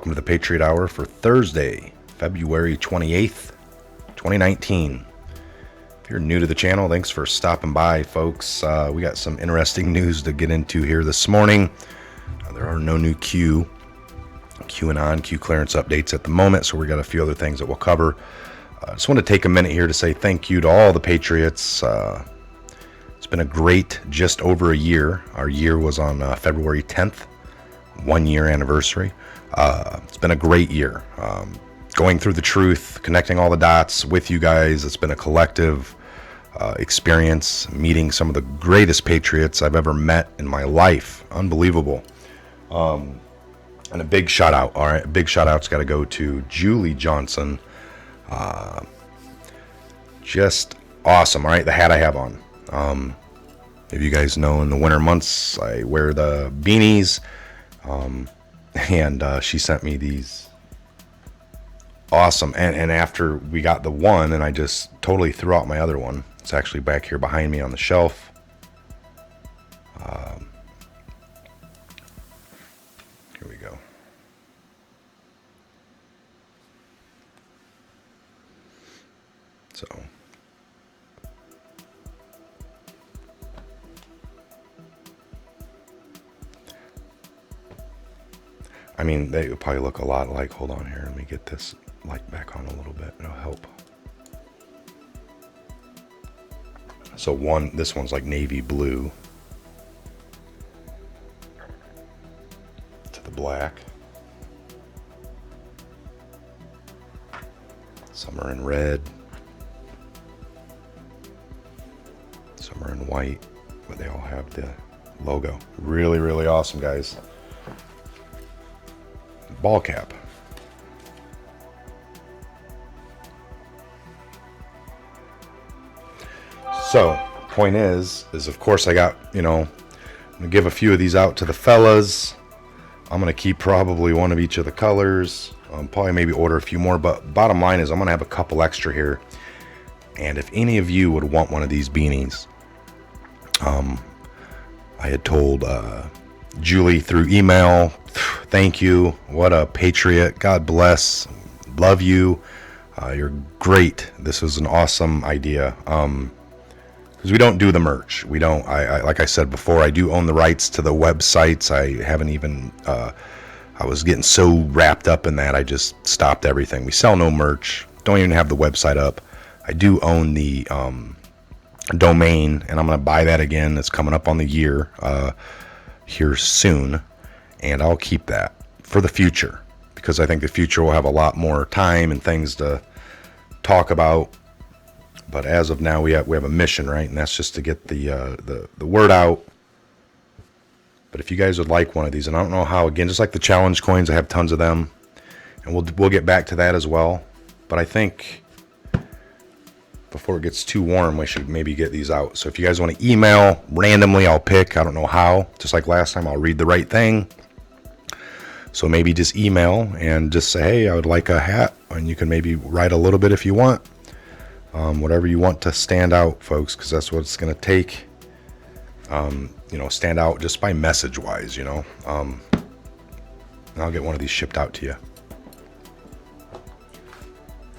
welcome to the Patriot Hour for Thursday, February 28th, 2019. If you're new to the channel, thanks for stopping by, folks. We got some interesting news to get into here this morning. There are no new QAnon, Q clearance updates at the moment, so we got a few other things that we'll cover. I just want to take a minute here to say thank you to all the Patriots. It's been a great just over a year. Our year was on February 10th. 1 year anniversary. It's been a great year. Going through the truth, connecting all the dots with you guys. It's been a collective experience, meeting some of the greatest patriots I've ever met in my life. Unbelievable. And a big shout out. All right, a big shout out's got to go to Julie Johnson. Just awesome. All right, the hat I have on. If you guys know, in the winter months, I wear the beanies. And she sent me these awesome, and after we got the one, and I just totally threw out my other one. It's actually back here behind me on the shelf. Here we go. So I mean, they would probably look a lot like, hold on here, let me get this light back on a little bit, it'll help. So this one's like navy blue to the black. Some are in red. Some are in white, but they all have the logo. Really, really awesome, guys. Ball cap. So point is of course I got, I'm gonna give a few of these out to the fellas. I'm gonna keep probably one of each of the colors, probably maybe order a few more, but bottom line is I'm gonna have a couple extra here, and if any of you would want one of these beanies, I had told Julie through email, thank you, what a patriot, God bless, love you, you're great. This was an awesome idea, because we don't do the merch. We don't, I like I said before, I do own the rights to the websites. I haven't even, I was getting so wrapped up in that, I just stopped everything. We sell no merch, don't even have the website up. I do own the domain, and I'm going to buy that again. It's coming up on the year here soon, and I'll keep that for the future, because I think the future will have a lot more time and things to talk about. But as of now, we have a mission, right? And that's just to get the word out. But if you guys would like one of these, and I don't know how, again, just like the challenge coins, I have tons of them, and we'll get back to that as well. But I think before it gets too warm, we should maybe get these out. So if you guys want to email randomly, I'll pick. I don't know how. Just like last time, I'll read the right thing. So maybe just email and just say, hey, I would like a hat, and you can maybe write a little bit if you want. Whatever you want to stand out, folks, because that's what it's going to take. Stand out just by message wise, and I'll get one of these shipped out to you.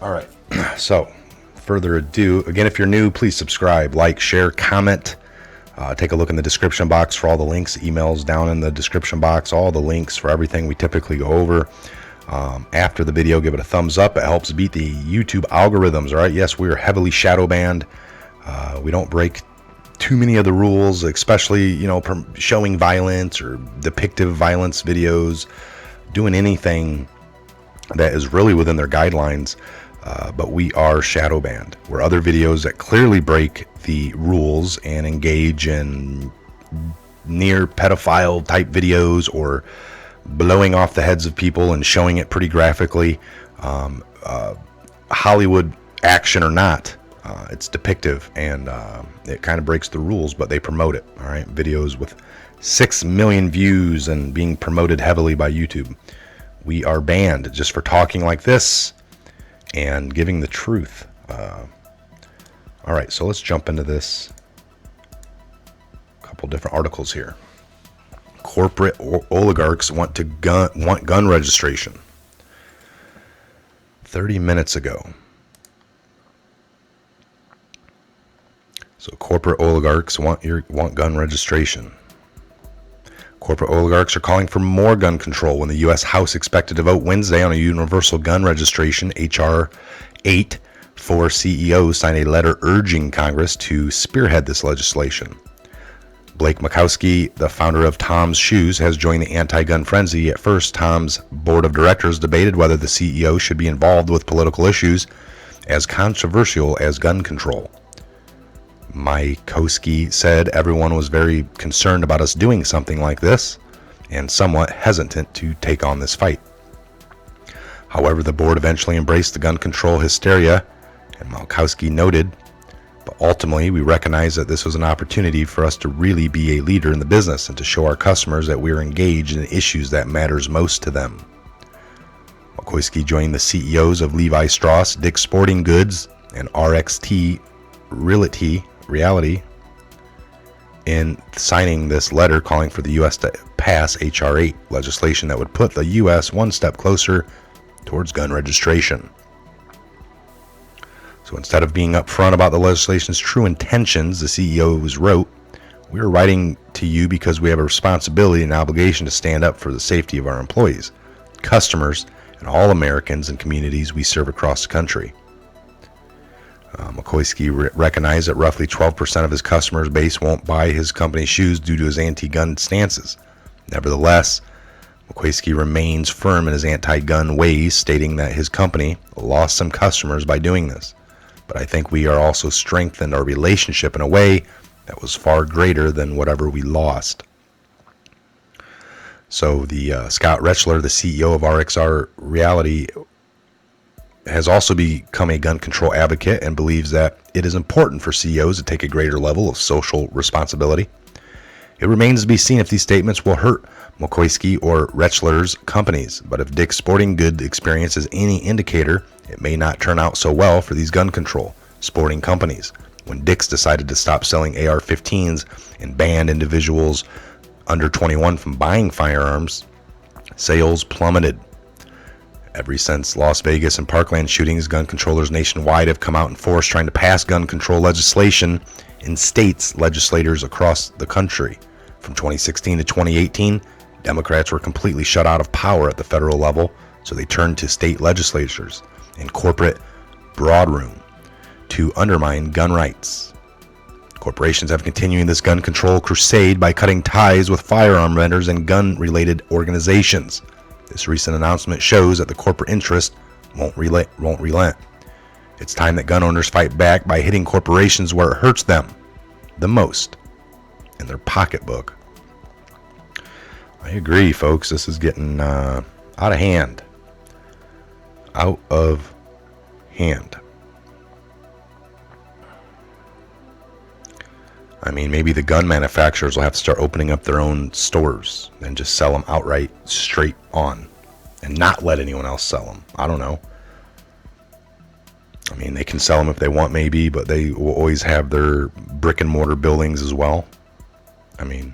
All right. So further ado, again, if you're new, please subscribe, like, share, comment. Take a look in the description box for all the links, emails down in the description box, all the links for everything we typically go over. After the video, give it a thumbs up. It helps beat the YouTube algorithms. All right. Yes, we are heavily shadow banned. We don't break too many of the rules, especially, showing violence or depictive violence videos, doing anything that is really within their guidelines. But we are shadow banned. Where other videos that clearly break the rules and engage in near pedophile type videos or blowing off the heads of people and showing it pretty graphically, Hollywood action or not, it's depictive, and it kind of breaks the rules, but they promote it. All right, videos with 6 million views and being promoted heavily by YouTube. We are banned just for talking like this and giving the truth. All right, so let's jump into this. A couple different articles here. Corporate oligarchs want gun registration. 30 minutes ago. So corporate oligarchs want gun registration. Corporate oligarchs are calling for more gun control when the U.S. House expected to vote Wednesday on a universal gun registration, H.R. 8. 4 CEOs signed a letter urging Congress to spearhead this legislation. Blake Makowski, the founder of Tom's Shoes, has joined the anti-gun frenzy. At first, Tom's board of directors debated whether the CEO should be involved with political issues as controversial as gun control. Makowski said everyone was very concerned about us doing something like this and somewhat hesitant to take on this fight. However, the board eventually embraced the gun control hysteria, and Makowski noted, but ultimately we recognize that this was an opportunity for us to really be a leader in the business and to show our customers that we are engaged in issues that matters most to them. Makowski joined the CEOs of Levi Strauss, Dick's Sporting Goods, and RXT Reality in signing this letter calling for the U.S. to pass H.R. 8, legislation that would put the U.S. one step closer towards gun registration. So instead of being upfront about the legislation's true intentions, the CEOs wrote, "We are writing to you because we have a responsibility and obligation to stand up for the safety of our employees, customers, and all Americans and communities we serve across the country." Makowski recognized that roughly 12% of his customer base won't buy his company's shoes due to his anti-gun stances. Nevertheless, Makowski remains firm in his anti-gun ways, stating that his company lost some customers by doing this. But I think we are also strengthened our relationship in a way that was far greater than whatever we lost. So the Scott Rechler, the CEO of RXR Reality, has also become a gun control advocate and believes that it is important for CEOs to take a greater level of social responsibility. It remains to be seen if these statements will hurt Makowski or Rechler's companies, but if Dick's Sporting Goods experience is any indicator, it may not turn out so well for these gun control sporting companies. When Dick's decided to stop selling AR-15s and banned individuals under 21 from buying firearms, sales plummeted. Ever since Las Vegas and Parkland shootings, gun controllers nationwide have come out in force trying to pass gun control legislation in states legislators across the country. From 2016 to 2018, Democrats were completely shut out of power at the federal level, so they turned to state legislatures and corporate boardroom to undermine gun rights. Corporations have continued this gun control crusade by cutting ties with firearm vendors and gun-related organizations. This recent announcement shows that the corporate interest won't relent. It's time that gun owners fight back by hitting corporations where it hurts them the most, in their pocketbook. I agree, folks. This is getting out of hand. Out of hand. I mean, maybe the gun manufacturers will have to start opening up their own stores and just sell them outright straight on and not let anyone else sell them. I don't know. I mean, they can sell them if they want, maybe, but they will always have their brick and mortar buildings as well. I mean,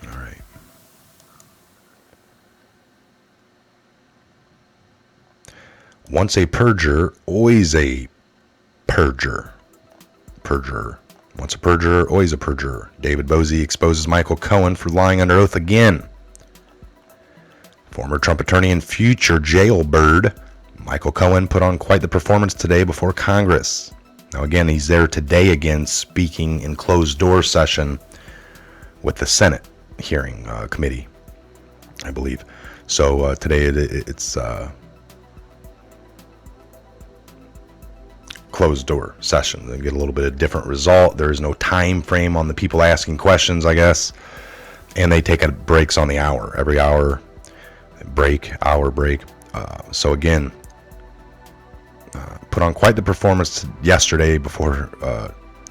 all right. Once a purger, always a perjurer. Perjurer. Once a perjurer, always a perjurer. David Bozie exposes Michael Cohen for lying under oath again. Former Trump attorney and future jailbird Michael Cohen put on quite the performance today before Congress. Now again, he's there today again speaking in closed door session with the Senate hearing committee, I believe. So today it's closed door session. They get a little bit of different result. There is no time frame on the people asking questions, I guess. And they take breaks on the hour. Every hour break. So again, put on quite the performance yesterday before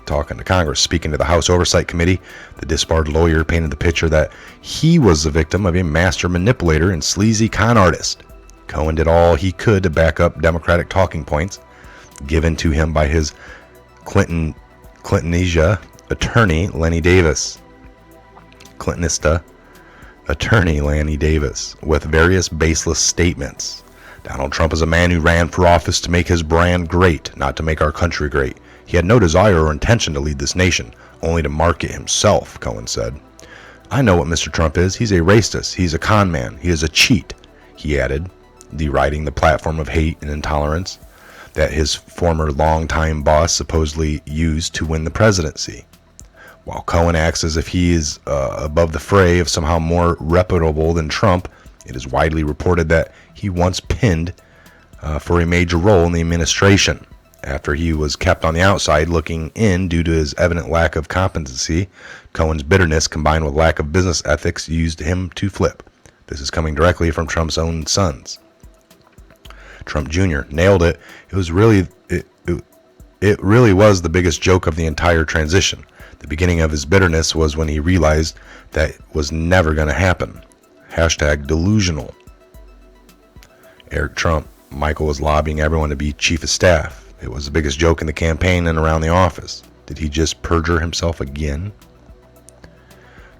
talking to Congress. Speaking to the House Oversight Committee, the disbarred lawyer painted the picture that he was the victim of a master manipulator and sleazy con artist. Cohen did all he could to back up Democratic talking points given to him by his Clintonesia attorney, Lenny Davis. Clintonista attorney Lanny Davis with various baseless statements. Donald Trump is a man who ran for office to make his brand great, not to make our country great. He had no desire or intention to lead this nation, only to market himself, Cohen said. I know what Mr. Trump is. He's a racist. He's a con man. He is a cheat, he added, deriding the platform of hate and intolerance that his former longtime boss supposedly used to win the presidency. While Cohen acts as if he is above the fray of somehow more reputable than Trump, it is widely reported that he once pinned for a major role in the administration. After he was kept on the outside looking in due to his evident lack of competency, Cohen's bitterness combined with lack of business ethics used him to flip. This is coming directly from Trump's own sons. Trump Jr. nailed it. It really was the biggest joke of the entire transition. The beginning of his bitterness was when he realized that it was never going to happen. Hashtag delusional. Eric Trump. Michael was lobbying everyone to be chief of staff. It was the biggest joke in the campaign and around the office. Did he just perjure himself again?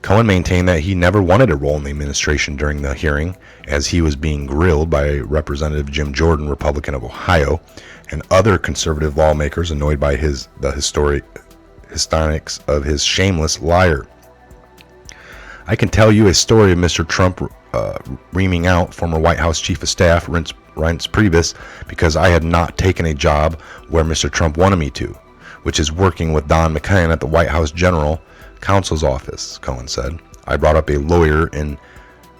Cohen maintained that he never wanted a role in the administration during the hearing, as he was being grilled by Representative Jim Jordan, Republican of Ohio, and other conservative lawmakers annoyed by the histrionics of his shameless liar. I can tell you a story of Mr. Trump reaming out former White House Chief of Staff Reince Priebus because I had not taken a job where Mr. Trump wanted me to, which is working with Don McCain at the White House General Counsel's office, Cohen said. I brought up a lawyer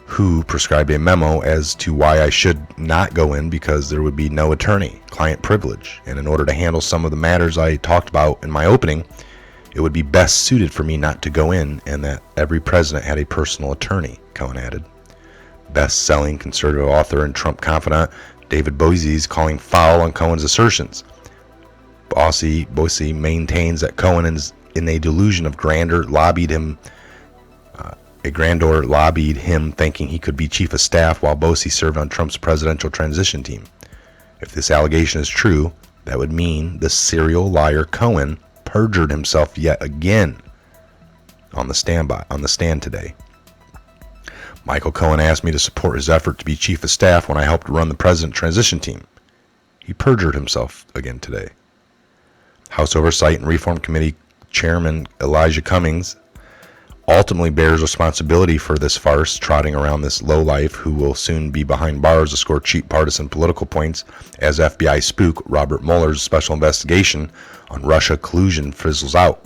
who prescribed a memo as to why I should not go in because there would be no attorney-client privilege, and in order to handle some of the matters I talked about in my opening, it would be best suited for me not to go in, and that every president had a personal attorney, Cohen added. Best-selling conservative author and Trump confidant David Boies calling foul on Cohen's assertions. Boies maintains that Cohen is in a delusion of grandeur, lobbied him thinking he could be chief of staff while Boies served on Trump's presidential transition team. If this allegation is true, that would mean the serial liar Cohen perjured himself yet again on the stand today. Michael Cohen asked me to support his effort to be chief of staff when I helped run the president transition team. He perjured himself again today. House Oversight and Reform Committee Chairman Elijah Cummings ultimately bears responsibility for this farce, trotting around this lowlife who will soon be behind bars to score cheap partisan political points as FBI spook Robert Mueller's special investigation on Russia collusion fizzles out.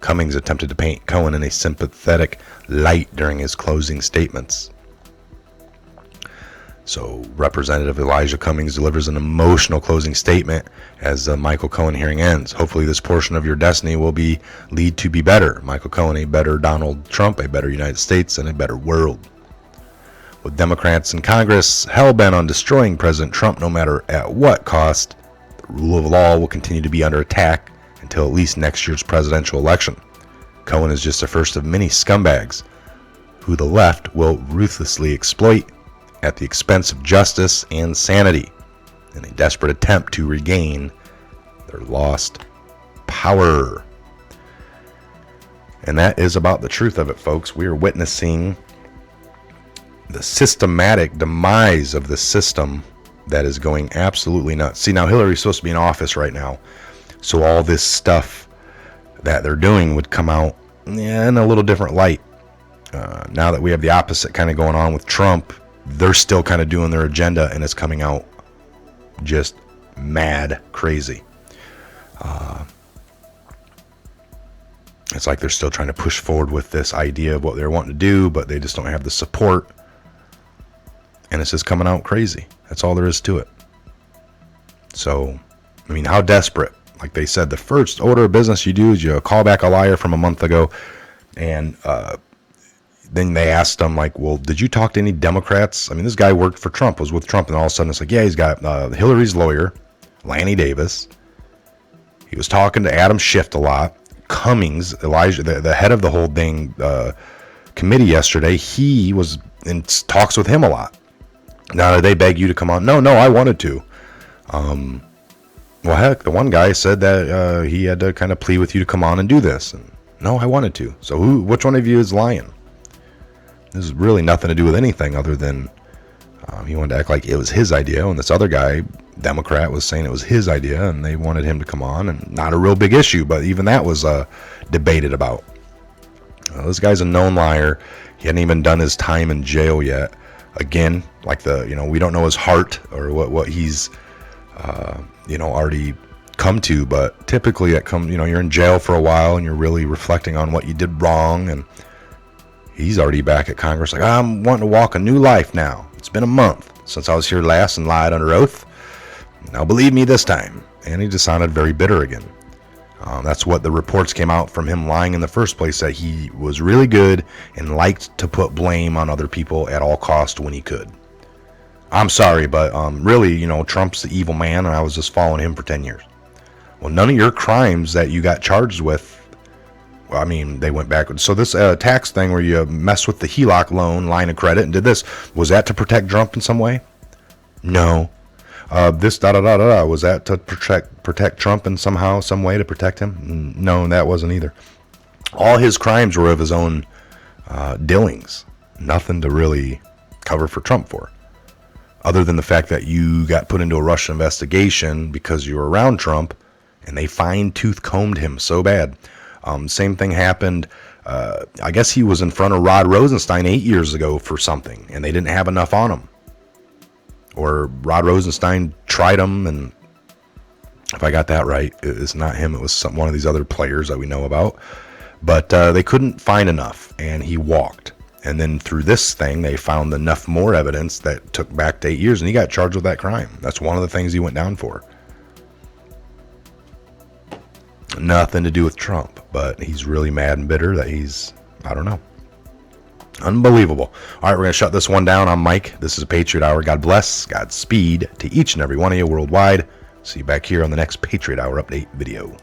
Cummings attempted to paint Cohen in a sympathetic light during his closing statements. So Representative Elijah Cummings delivers an emotional closing statement as the Michael Cohen hearing ends. Hopefully this portion of your destiny will lead to be better. Michael Cohen, a better Donald Trump, a better United States, and a better world. With Democrats in Congress hell-bent on destroying President Trump no matter at what cost, the rule of law will continue to be under attack until at least next year's presidential election. Cohen is just the first of many scumbags who the left will ruthlessly exploit at the expense of justice and sanity in a desperate attempt to regain their lost power. And that is about the truth of it, folks. We are witnessing the systematic demise of the system that is going absolutely nuts. See, now Hillary's supposed to be in office right now, so all this stuff that they're doing would come out in a little different light. Now that we have the opposite kind of going on with Trump, they're still kind of doing their agenda, and it's coming out just mad crazy. It's like they're still trying to push forward with this idea of what they're wanting to do, but they just don't have the support, and it's just coming out crazy. That's all there is to it. So, I mean, how desperate? Like they said, the first order of business you do is you call back a liar from a month ago, and then they asked him, like, well, did you talk to any Democrats? I mean, this guy worked for Trump, was with Trump, and all of a sudden it's like, yeah, he's got Hillary's lawyer, Lanny Davis. He was talking to Adam Schiff a lot. Cummings, Elijah, the head of the whole thing committee yesterday, he was in talks with him a lot. Now, did they beg you to come on? No, I wanted to. Well, heck, the one guy said that he had to kind of plead with you to come on and do this. And no, I wanted to. So which one of you is lying? This is really nothing to do with anything other than he wanted to act like it was his idea, and this other guy, Democrat, was saying it was his idea, and they wanted him to come on, and not a real big issue, but even that was debated about. This guy's a known liar. He hadn't even done his time in jail yet. Again, like we don't know his heart or what he's, already come to, but typically it comes, you're in jail for a while and you're really reflecting on what you did wrong, and he's already back at Congress like, I'm wanting to walk a new life now. It's been a month since I was here last and lied under oath. Now believe me this time. And he just sounded very bitter again. That's what the reports came out from him lying in the first place, that he was really good and liked to put blame on other people at all cost when he could. I'm sorry, but really, Trump's the evil man, and I was just following him for 10 years. Well, none of your crimes that you got charged with, they went backwards. So this tax thing where you mess with the HELOC loan line of credit and did this, was that to protect Trump in some way? No. This was that to protect Trump in somehow, some way to protect him? No, that wasn't either. All his crimes were of his own dealings. Nothing to really cover for Trump for, other than the fact that you got put into a Russia investigation because you were around Trump, and they fine-tooth combed him so bad. Same thing happened. I guess he was in front of Rod Rosenstein 8 years ago for something, and they didn't have enough on him. Or Rod Rosenstein tried him, and if I got that right, it's not him. It was one of these other players that we know about. But they couldn't find enough, and he walked. And then through this thing, they found enough more evidence that took back to 8 years, and he got charged with that crime. That's one of the things he went down for. Nothing to do with Trump, but he's really mad and bitter that I don't know. Unbelievable. All right, we're going to shut this one down. I'm Mike. This is a Patriot Hour. God bless. Godspeed to each and every one of you worldwide. See you back here on the next Patriot Hour update video.